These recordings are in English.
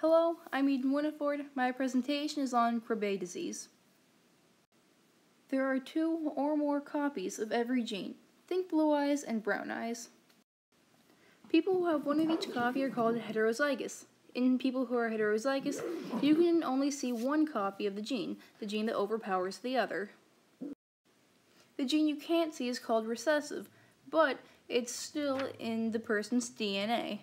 Hello, I'm Eden Winiford. My presentation is on Krabbe disease. There are 2 or more copies of every gene. Think blue eyes and brown eyes. People who have one of each copy are called heterozygous. In people who are heterozygous, you can only see one copy of the gene that overpowers the other. The gene you can't see is called recessive, but it's still in the person's DNA.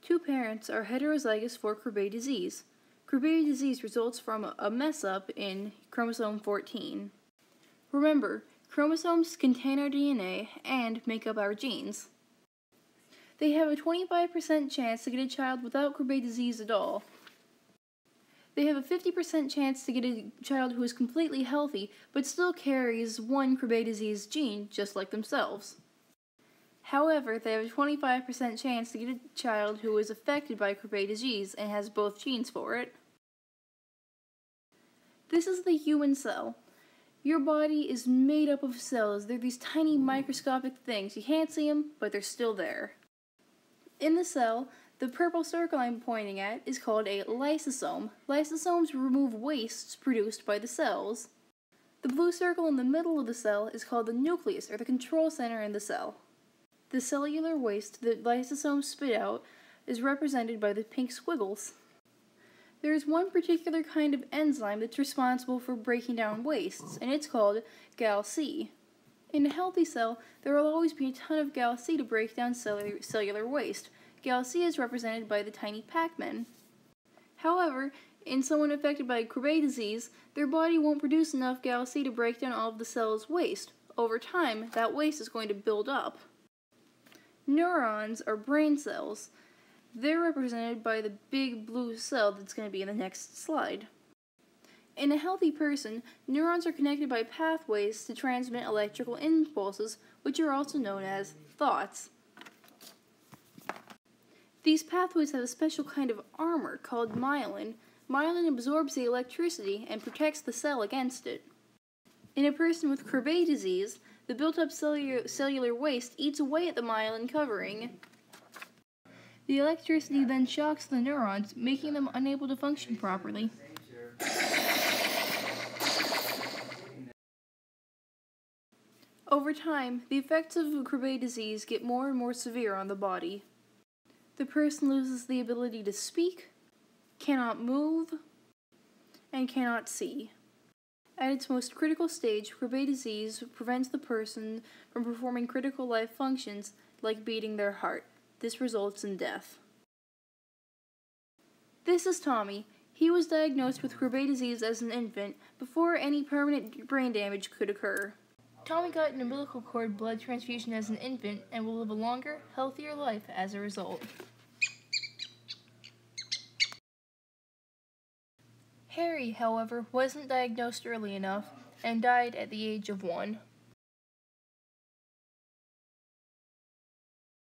2 parents are heterozygous for Krabbe disease. Krabbe disease results from a mess-up in chromosome 14. Remember, chromosomes contain our DNA and make up our genes. They have a 25% chance to get a child without Krabbe disease at all. They have a 50% chance to get a child who is completely healthy but still carries one Krabbe disease gene just like themselves. However, they have a 25% chance to get a child who is affected by Krabbe disease and has both genes for it. This is the human cell. Your body is made up of cells. They're these tiny microscopic things. You can't see them, but they're still there. In the cell, the purple circle I'm pointing at is called a lysosome. Lysosomes remove wastes produced by the cells. The blue circle in the middle of the cell is called the nucleus, or the control center in the cell. The cellular waste that lysosomes spit out is represented by the pink squiggles. There is one particular kind of enzyme that's responsible for breaking down wastes, and it's called Gal-C. In a healthy cell, there will always be a ton of Gal-C to break down cellular waste. Gal-C is represented by the tiny Pac-Men. However, in someone affected by Krabbe disease, their body won't produce enough Gal-C to break down all of the cell's waste. Over time, that waste is going to build up. Neurons are brain cells. They're represented by the big blue cell that's going to be in the next slide. In a healthy person, neurons are connected by pathways to transmit electrical impulses, which are also known as thoughts. These pathways have a special kind of armor called myelin. Myelin absorbs the electricity and protects the cell against it. In a person with Krabbe disease, the built-up cellular waste eats away at the myelin covering. The electricity then shocks the neurons, making them unable to function properly. Over time, the effects of Krabbe disease get more and more severe on the body. The person loses the ability to speak, cannot move, and cannot see. At its most critical stage, Krabbe disease prevents the person from performing critical life functions like beating their heart. This results in death. This is Tommy. He was diagnosed with Krabbe disease as an infant before any permanent brain damage could occur. Tommy got an umbilical cord blood transfusion as an infant and will live a longer, healthier life as a result. Harry, however, wasn't diagnosed early enough and died at the age of 1.